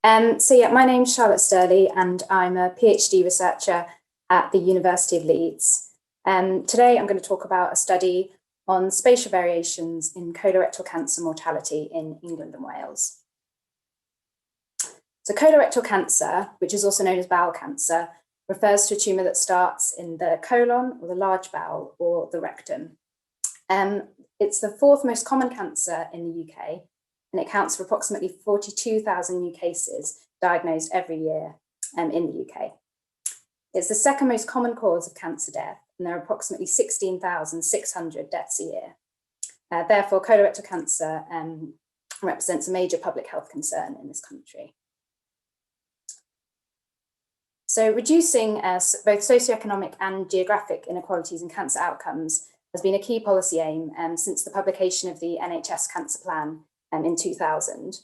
My name's Charlotte Sturley and I'm a PhD researcher at the University of Leeds. Today I'm going to talk about a study on spatial variations in colorectal cancer mortality in England and Wales. So colorectal cancer, which is also known as bowel cancer, refers to a tumour that starts in the colon or the large bowel or the rectum. It's the fourth most common cancer in the UK, and it accounts for approximately 42,000 new cases diagnosed every year in the UK. It's the second most common cause of cancer death, and there are approximately 16,600 deaths a year. Therefore, colorectal cancer represents a major public health concern in this country. So reducing both socioeconomic and geographic inequalities in cancer outcomes has been a key policy aim since the publication of the NHS Cancer Plan in 2000.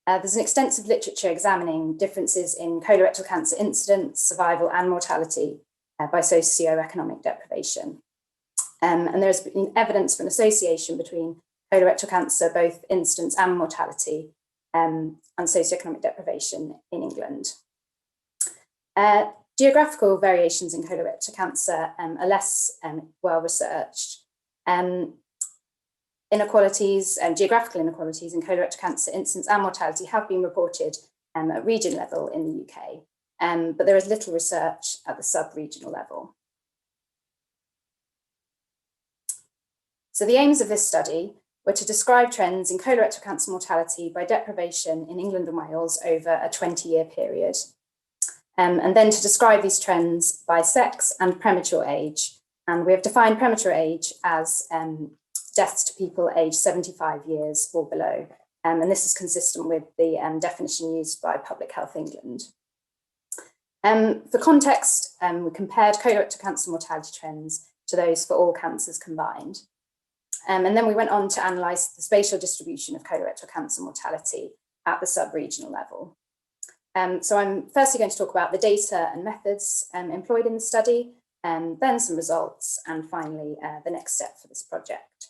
There's an extensive literature examining differences in colorectal cancer incidence, survival and mortality by socioeconomic deprivation. And there's been evidence for an association between colorectal cancer, both incidence and mortality, and socioeconomic deprivation in England. Geographical variations in colorectal cancer are less well researched. Geographical inequalities in colorectal cancer incidence and mortality have been reported at region level in the UK, but there is little research at the sub-regional level. So the aims of this study were to describe trends in colorectal cancer mortality by deprivation in England and Wales over a 20-year period, and then to describe these trends by sex and premature age. And we have defined premature age as deaths to people aged 75 years or below. And this is consistent with the definition used by Public Health England. For context, we compared colorectal cancer mortality trends to those for all cancers combined. And then we went on to analyse the spatial distribution of colorectal cancer mortality at the sub-regional level. So I'm firstly going to talk about the data and methods employed in the study, then some results, and finally the next step for this project.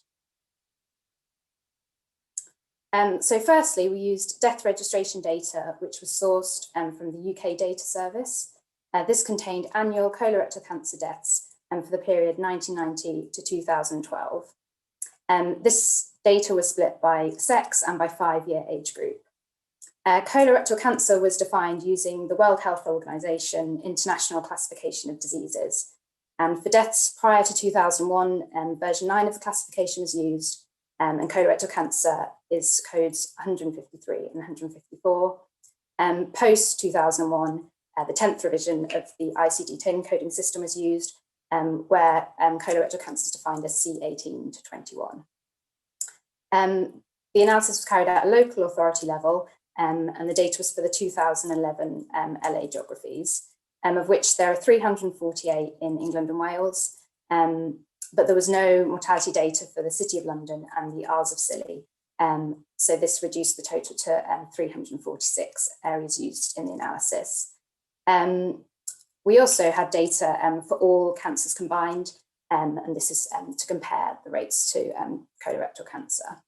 So firstly, we used death registration data, which was sourced from the UK Data Service. This contained annual colorectal cancer deaths for the period 1990 to 2012. This data was split by sex and by 5-year age group. Colorectal cancer was defined using the World Health Organization International Classification of Diseases. And for deaths prior to 2001, version 9 of the classification was used, and colorectal cancer is codes 153 and 154. Post 2001, the 10th revision of the ICD-10 coding system was used, where colorectal cancer is defined as C18 to 21. The analysis was carried out at a local authority level, and the data was for the 2011 LA geographies, of which there are 348 in England and Wales, but there was no mortality data for the City of London and the Isles of Scilly. So this reduced the total to 346 areas used in the analysis. We also had data for all cancers combined, and this is to compare the rates to colorectal cancer.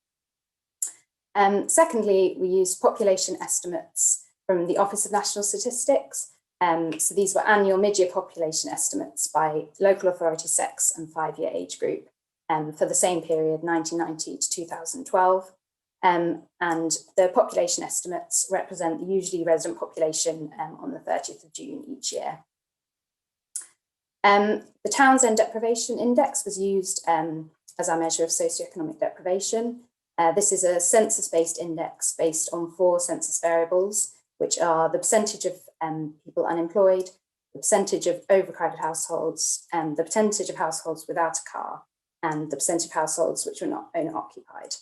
Secondly, we used population estimates from the Office of National Statistics. So these were annual mid-year population estimates by local authority sex and 5-year age group for the same period, 1990 to 2012. And the population estimates represent the usually resident population on the 30th of June each year. The Townsend Deprivation Index was used as our measure of socioeconomic deprivation. This is a census-based index based on 4 census variables, which are the percentage of people unemployed, the percentage of overcrowded households, the percentage of households without a car, and the percentage of households which were not owner-occupied.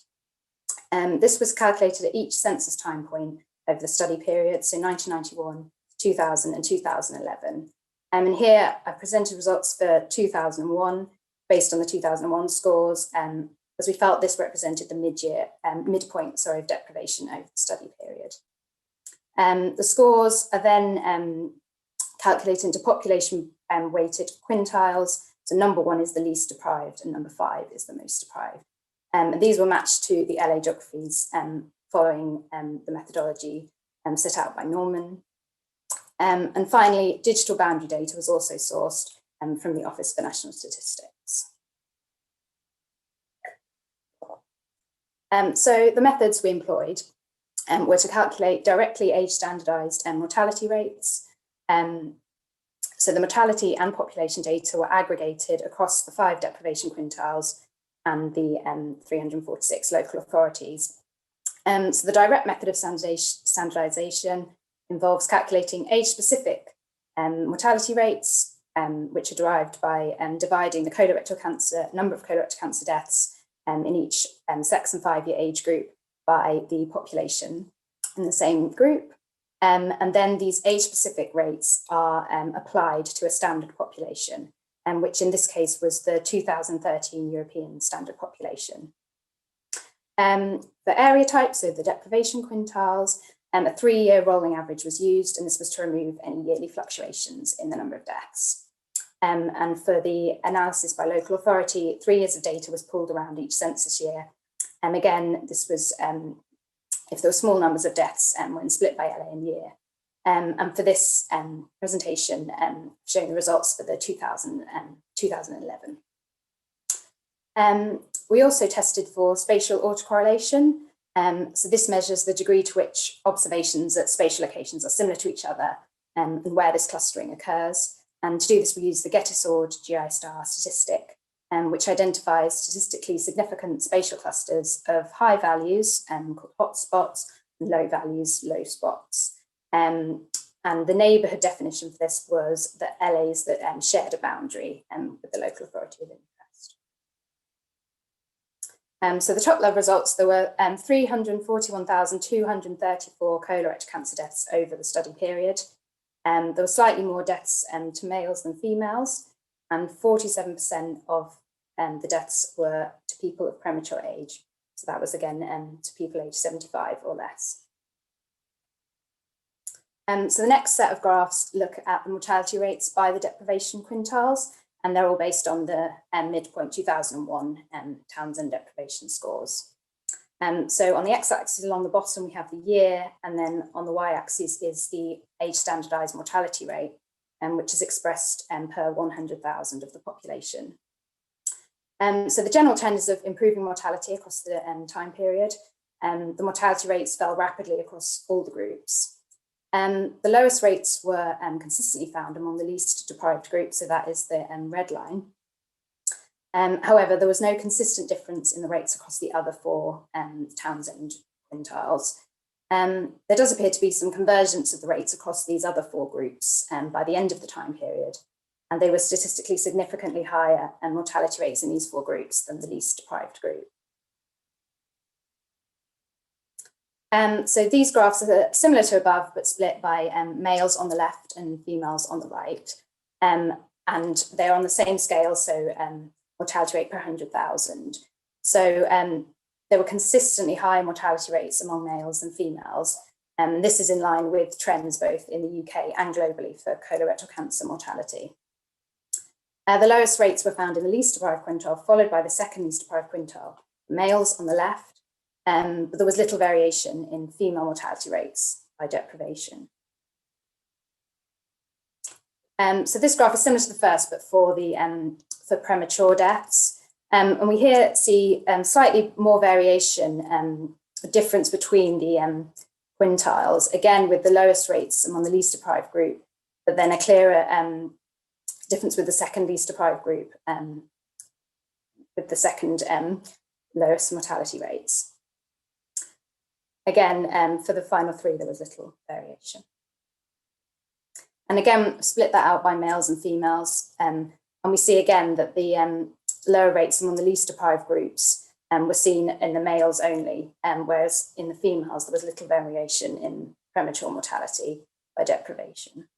This was calculated at each census time point over the study period, so 1991, 2000 and 2011. And here I presented results for 2001 based on the 2001 scores, as we felt this represented the midpoint of deprivation over the study period. The scores are then calculated into population weighted quintiles. So number 1 is the least deprived and number 5 is the most deprived. And these were matched to the LA geographies following the methodology set out by Norman. And finally, digital boundary data was also sourced from the Office for National Statistics. So the methods we employed were to calculate directly age-standardized mortality rates. So the mortality and population data were aggregated across the 5 deprivation quintiles and the 346 local authorities. So the direct method of standardization involves calculating age-specific mortality rates, which are derived by dividing the colorectal cancer, number of colorectal cancer deaths in each sex and 5-year age group by the population in the same group. And then these age-specific rates are applied to a standard population, which in this case was the 2013 European standard population. For area types, so the deprivation quintiles, a 3-year rolling average was used, and this was to remove any yearly fluctuations in the number of deaths. And for the analysis by local authority, 3 years of data was pulled around each census year. And again, this was if there were small numbers of deaths when split by LA and year. And for this presentation, showing the results for the 2011. We also tested for spatial autocorrelation. So this measures the degree to which observations at spatial locations are similar to each other and where this clustering occurs. And to do this, we use the GETISORD GI star statistic, which identifies statistically significant spatial clusters of high values called hotspots and low values, low spots. And the neighbourhood definition for this was the LAs that shared a boundary with the local authority of interest. So the top level results, there were 341,234 colorectal cancer deaths over the study period. There were slightly more deaths to males than females, and 47% of the deaths were to people of premature age. So that was again to people aged 75 or less. So the next set of graphs look at the mortality rates by the deprivation quintiles, and they're all based on the midpoint 2001 Townsend deprivation scores. So on the x-axis along the bottom, we have the year, and then on the y-axis is the age-standardized mortality rate, which is expressed per 100,000 of the population. So the general trend is of improving mortality across the time period. The mortality rates fell rapidly across all the groups. The lowest rates were consistently found among the least deprived groups, so that is the red line. However, there was no consistent difference in the rates across the other 4 Townsend quintiles. There does appear to be some convergence of the rates across these other 4 groups by the end of the time period, and they were statistically significantly higher mortality rates in these 4 groups than the least deprived group. So these graphs are similar to above, but split by males on the left and females on the right. And they're on the same scale, so mortality rate per 100,000. So there were consistently high mortality rates among males and females. This is in line with trends both in the UK and globally for colorectal cancer mortality. The lowest rates were found in the least deprived quintile, followed by the second least deprived quintile, males on the left. But there was little variation in female mortality rates by deprivation. So this graph is similar to the first, but for the for premature deaths. And we here see slightly more variation, difference between the quintiles, again with the lowest rates among the least deprived group, but then a clearer difference with the second least deprived group, with the second lowest mortality rates. Again, for the final 3, there was little variation. And again, split that out by males and females. And we see again that the lower rates among the least deprived groups were seen in the males only, whereas in the females, there was little variation in premature mortality by deprivation.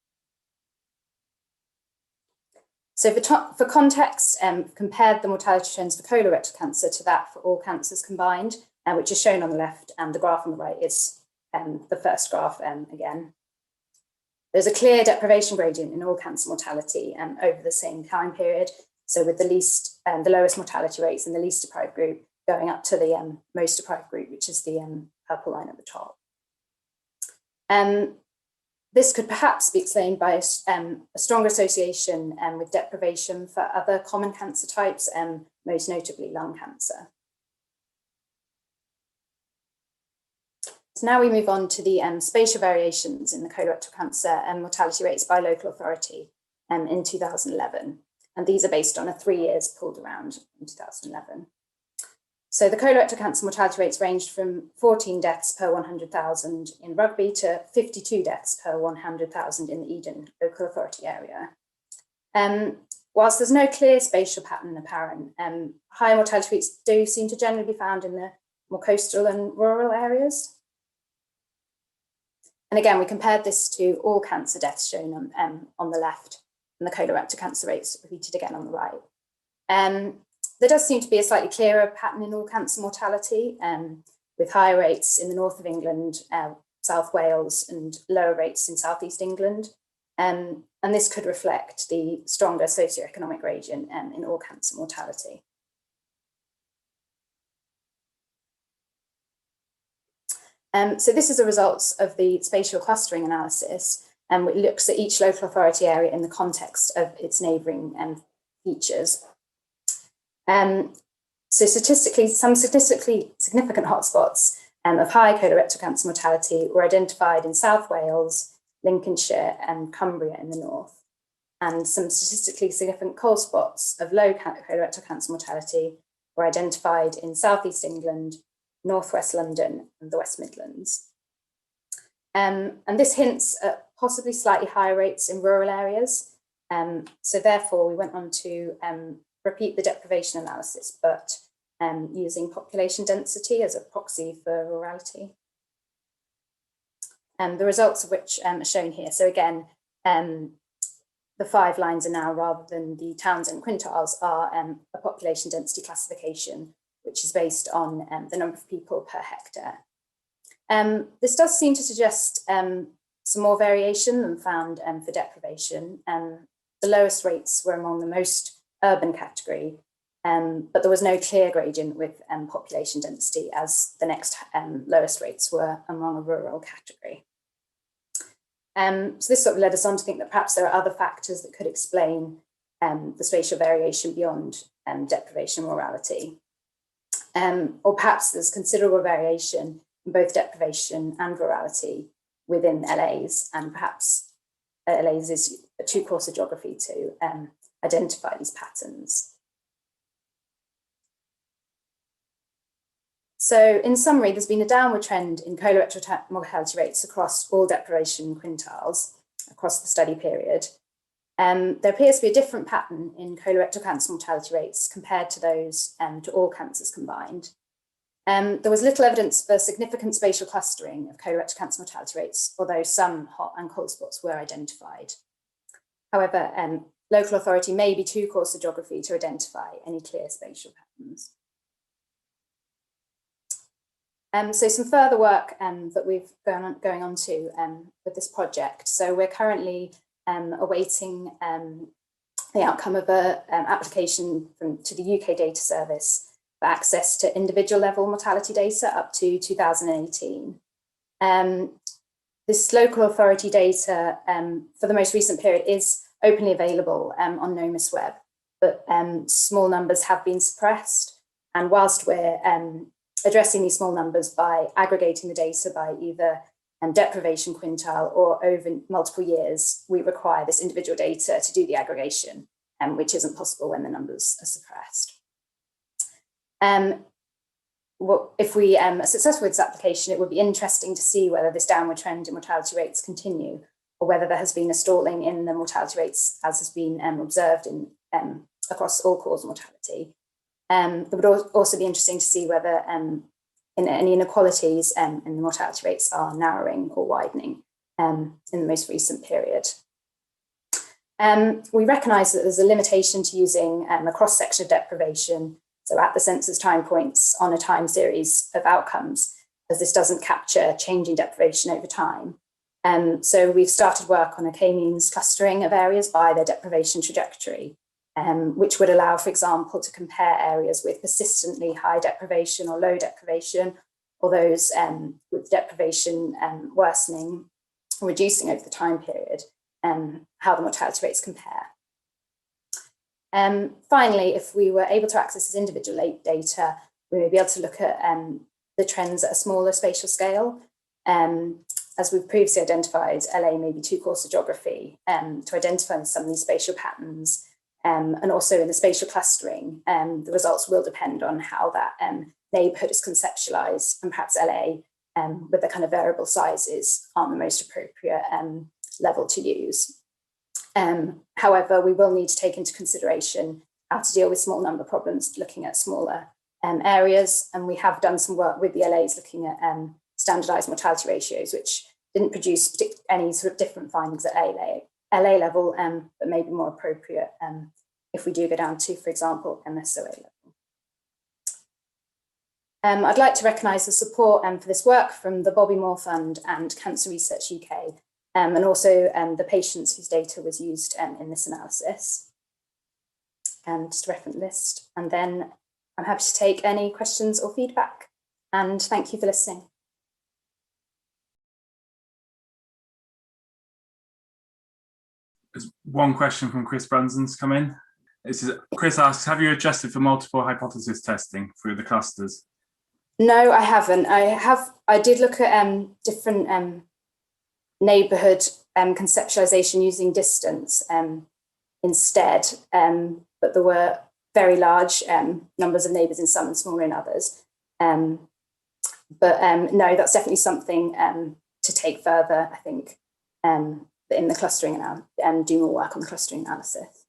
So for context, compared the mortality trends for colorectal cancer to that for all cancers combined, which is shown on the left, and the graph on the right is the first graph again. There's a clear deprivation gradient in all cancer mortality over the same time period. So with the lowest mortality rates in the least deprived group going up to the most deprived group, which is the purple line at the top. This could perhaps be explained by a stronger association with deprivation for other common cancer types, most notably lung cancer. So now we move on to the spatial variations in the colorectal cancer and mortality rates by local authority in 2011. And these are based on a 3 years pooled around in 2011. So the colorectal cancer mortality rates ranged from 14 deaths per 100,000 in Rugby to 52 deaths per 100,000 in the Eden local authority area. Whilst there's no clear spatial pattern apparent, higher mortality rates do seem to generally be found in the more coastal and rural areas. And again, we compared this to all cancer deaths shown on the left and the colorectal cancer rates repeated again on the right. There does seem to be a slightly clearer pattern in all cancer mortality, with higher rates in the north of England, South Wales, and lower rates in Southeast England. And this could reflect the stronger socioeconomic gradient in all cancer mortality. So this is the results of the spatial clustering analysis, which looks at each local authority area in the context of its neighbouring features. So some statistically significant hotspots of high colorectal cancer mortality were identified in South Wales, Lincolnshire, and Cumbria in the north. And some statistically significant cold spots of low colorectal cancer mortality were identified in Southeast England, Northwest London, and the West Midlands. And this hints at possibly slightly higher rates in rural areas. So therefore, we went on to repeat the deprivation analysis, but using population density as a proxy for rurality. The results of which are shown here. So again, the 5 lines are now, rather than the towns and quintiles, are a population density classification, which is based on the number of people per hectare. This does seem to suggest some more variation than found for deprivation. The lowest rates were among the most urban category, but there was no clear gradient with population density, as the next lowest rates were among a rural category. So this sort of led us on to think that perhaps there are other factors that could explain the spatial variation beyond deprivation and mortality. Or perhaps there's considerable variation in both deprivation and rurality within LAs, and perhaps LAs is a true course of geography to identify these patterns. So in summary, there's been a downward trend in colorectal mortality rates across all deprivation quintiles across the study period. There appears to be a different pattern in colorectal cancer mortality rates compared to those to all cancers combined. There was little evidence for significant spatial clustering of colorectal cancer mortality rates, although some hot and cold spots were identified. However, local authority may be too coarse a geography to identify any clear spatial patterns. So some further work that we've going on to with this project. So we're currently awaiting the outcome of an application to the UK Data Service for access to individual level mortality data up to 2018. This local authority data for the most recent period is openly available on NOMIS Web, but small numbers have been suppressed. And whilst we're addressing these small numbers by aggregating the data by either deprivation quintile or over multiple years, we require this individual data to do the aggregation, which isn't possible when the numbers are suppressed. If we are successful with this application, it would be interesting to see whether this downward trend in mortality rates continue, or whether there has been a stalling in the mortality rates as has been observed in across all cause mortality. It would also be interesting to see whether any inequalities in the mortality rates are narrowing or widening in the most recent period. We recognise that there's a limitation to using a cross-section of deprivation, so at the census time points on a time series of outcomes, as this doesn't capture changing deprivation over time. So we've started work on a k-means clustering of areas by their deprivation trajectory, which would allow, for example, to compare areas with persistently high deprivation or low deprivation, or those with deprivation worsening reducing over the time period, how the mortality rates compare. Finally, if we were able to access this individual data, we may be able to look at the trends at a smaller spatial scale. As we've previously identified, LA may be too coarse a geography to identify some of these spatial patterns. And also in the spatial clustering, the results will depend on how that neighbourhood is conceptualised, and perhaps LA, with the kind of variable sizes, aren't the most appropriate level to use. However, we will need to take into consideration how to deal with small number problems, looking at smaller areas. And we have done some work with the LAs looking at standardised mortality ratios, which didn't produce any sort of different findings at LA level, but maybe more appropriate if we do go down to, for example, MSOA level. I'd like to recognise the support for this work from the Bobby Moore Fund and Cancer Research UK, and also the patients whose data was used in this analysis. Just a reference list, and then I'm happy to take any questions or feedback, and thank you for listening. There's one question from Chris Brunson's come in. Chris asks, have you adjusted for multiple hypothesis testing through the clusters? No, I haven't. I did look at different neighbourhood conceptualisation using distance instead, but there were very large numbers of neighbours in some and smaller in others. No, that's definitely something to take further, I think, in the clustering and do more work on the clustering analysis.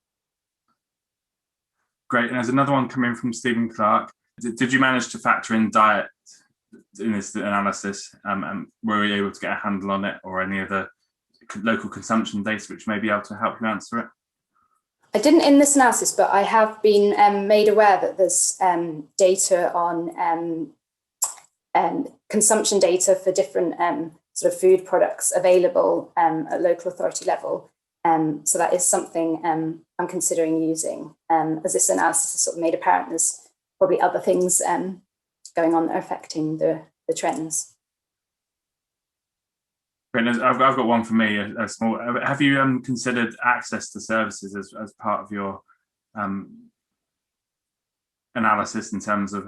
Great, and there's another one coming from Stephen Clark. Did you manage to factor in diet in this analysis, and were you able to get a handle on it, or any other local consumption data which may be able to help you answer it? I didn't in this analysis, but I have been made aware that there's data on consumption data for different sort of food products available at local authority level. So that is something I'm considering using. As this analysis has sort of made apparent, there's probably other things going on that are affecting the trends. I've got one for me, a small. Have you considered access to services as part of your analysis in terms of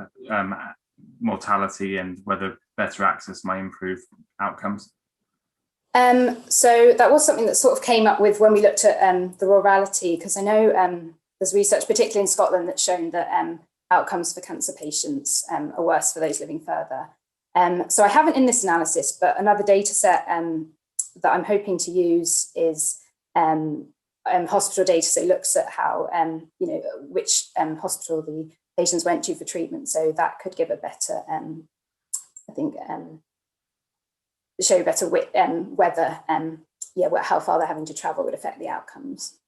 mortality and whether better access may improve outcomes? So that was something that sort of came up with when we looked at the rurality, because I know there's research, particularly in Scotland, that's shown that outcomes for cancer patients are worse for those living further. So I haven't in this analysis, but another data set that I'm hoping to use is hospital data. So it looks at how, which hospital the patients went to for treatment. So that could give a better, I think, show better whether, how far they're having to travel would affect the outcomes.